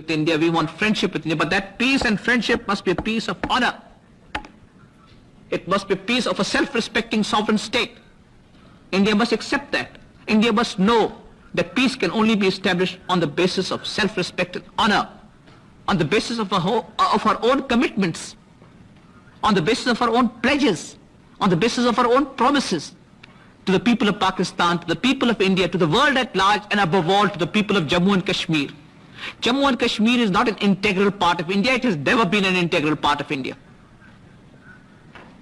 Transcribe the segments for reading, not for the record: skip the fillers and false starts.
with India, we want friendship with India, but that peace and friendship must be a peace of honor. It must be a peace of a self-respecting sovereign state. India must accept that. India must know that peace can only be established on the basis of self-respect and honor, on the basis of our own commitments, on the basis of our own pledges, on the basis of our own promises to the people of Pakistan, to the people of India, to the world at large, and above all to the people of Jammu and Kashmir. Jammu and Kashmir is not an integral part of India. It has never been an integral part of India.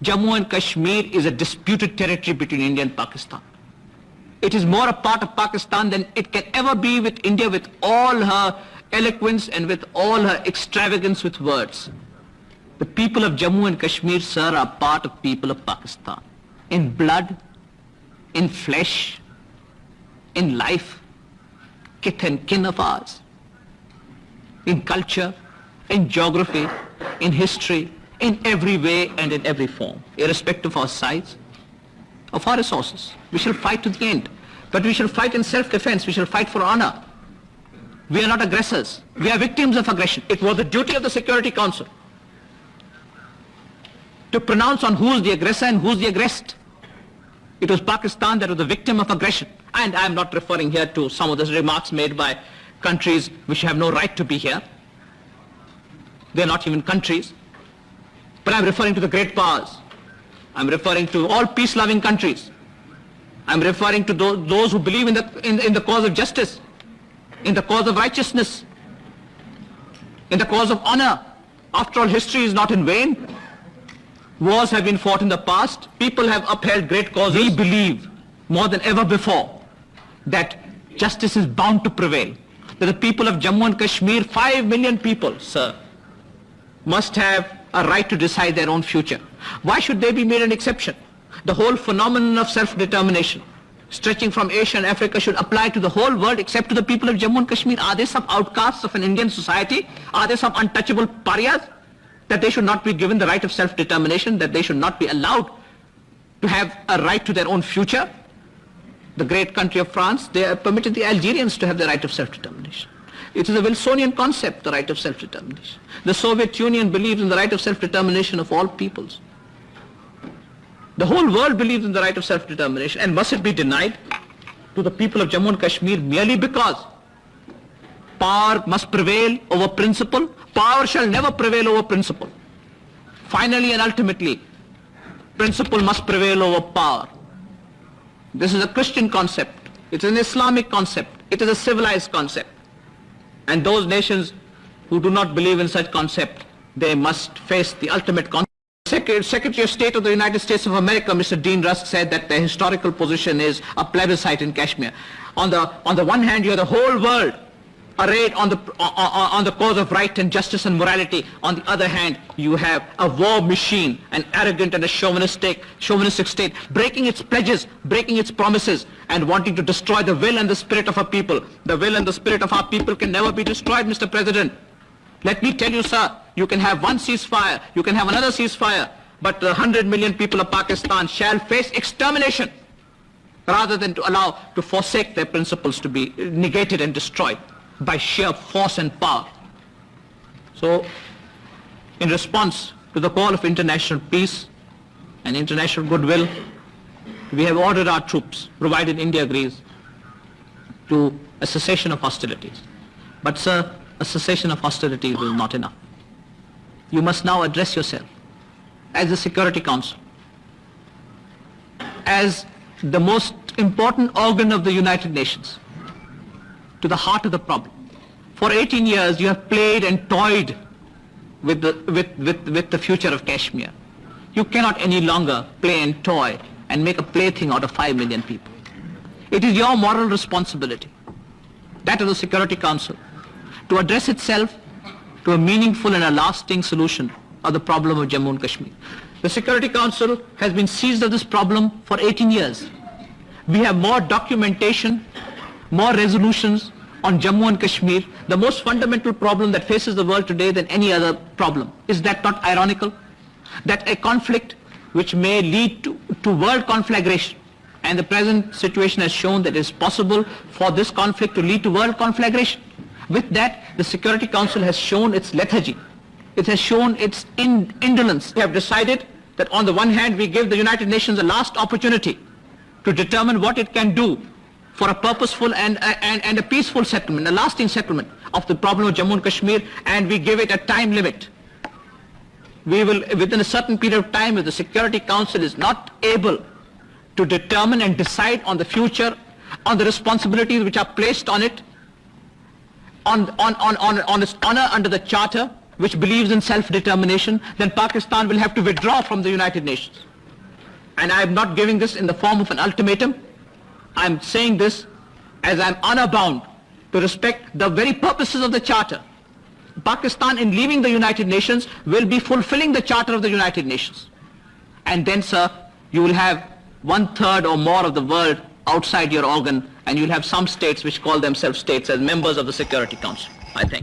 Jammu and Kashmir is a disputed territory between India and Pakistan. It is more a part of Pakistan than it can ever be with India, with all her eloquence and with all her extravagance with words. The people of Jammu and Kashmir, sir, are part of people of Pakistan. In blood, in flesh, in life, kith and kin of ours. In culture, in geography, in history, in every way and in every form, irrespective of our size, of our resources. We shall fight to the end, but we shall fight in self-defense. We shall fight for honor. We are not aggressors. We are victims of aggression. It was the duty of the Security Council to pronounce on who is the aggressor and who is the aggressed. It was Pakistan that was the victim of aggression. And I am not referring here to some of the remarks made by countries which have no right to be here. They are not even countries. But I am referring to the great powers. I am referring to all peace-loving countries. I am referring to those who believe in the cause of justice, in the cause of righteousness, in the cause of honor. After all, history is not in vain. Wars have been fought in the past. People have upheld great causes. We believe more than ever before that justice is bound to prevail. That the people of Jammu and Kashmir, 5 million people, sir, must have a right to decide their own future. Why should they be made an exception? The whole phenomenon of self-determination, stretching from Asia and Africa, should apply to the whole world except to the people of Jammu and Kashmir. Are they some outcasts of an Indian society? Are they some untouchable pariahs? That they should not be given the right of self-determination, that they should not be allowed to have a right to their own future? The great country of France, they have permitted the Algerians to have the right of self-determination. It is a Wilsonian concept, the right of self-determination. The Soviet Union believes in the right of self-determination of all peoples. The whole world believes in the right of self-determination, and must it be denied to the people of Jammu and Kashmir merely because power must prevail over principle? Power shall never prevail over principle. Finally and ultimately, principle must prevail over power. This is a Christian concept. It is an Islamic concept. It is a civilized concept. And those nations who do not believe in such concept, they must face the ultimate consequence. Secretary of State of the United States of America, Mr. Dean Rusk, said that the historical position is a plebiscite in Kashmir. On the one hand, you have the whole world arrayed on the cause of right and justice and morality. On the other hand, you have a war machine, an arrogant and a chauvinistic state, breaking its pledges, breaking its promises, and wanting to destroy the will and the spirit of our people. The will and the spirit of our people can never be destroyed, Mr. President. Let me tell you, sir, you can have one ceasefire, you can have another ceasefire, but the 100 million people of Pakistan shall face extermination rather than to forsake their principles to be negated and destroyed by sheer force and power. So, in response to the call of international peace and international goodwill, we have ordered our troops, provided India agrees, to a cessation of hostilities. But sir, a cessation of hostilities is not enough. You must now address yourself as the Security Council, as the most important organ of the United Nations, to the heart of the problem. For 18 years you have played and toyed with the future of Kashmir. You cannot any longer play and toy and make a plaything out of 5 million people. It is your moral responsibility, that of the Security Council, to address itself to a meaningful and a lasting solution of the problem of Jammu and Kashmir. The Security Council has been seized of this problem for 18 years. We have more documentation, more resolutions on Jammu and Kashmir, the most fundamental problem that faces the world today than any other problem. Is that not ironical? That a conflict which may lead to world conflagration, and the present situation has shown that it is possible for this conflict to lead to world conflagration. With that, the Security Council has shown its lethargy. It has shown its indolence. We have decided that on the one hand we give the United Nations a last opportunity to determine what it can do for a purposeful and a peaceful settlement, a lasting settlement of the problem of Jammu and Kashmir, and we give it a time limit. We will, within a certain period of time, if the Security Council is not able to determine and decide on the future, on the responsibilities which are placed on it, on its honor under the Charter, which believes in self-determination, then Pakistan will have to withdraw from the United Nations. And I am not giving this in the form of an ultimatum. I am saying this as I am honor bound to respect the very purposes of the Charter. Pakistan, in leaving the United Nations, will be fulfilling the Charter of the United Nations. And then, sir, you will have 1/3 or more of the world outside your organ, and you'll have some states which call themselves states as members of the Security Council, I think.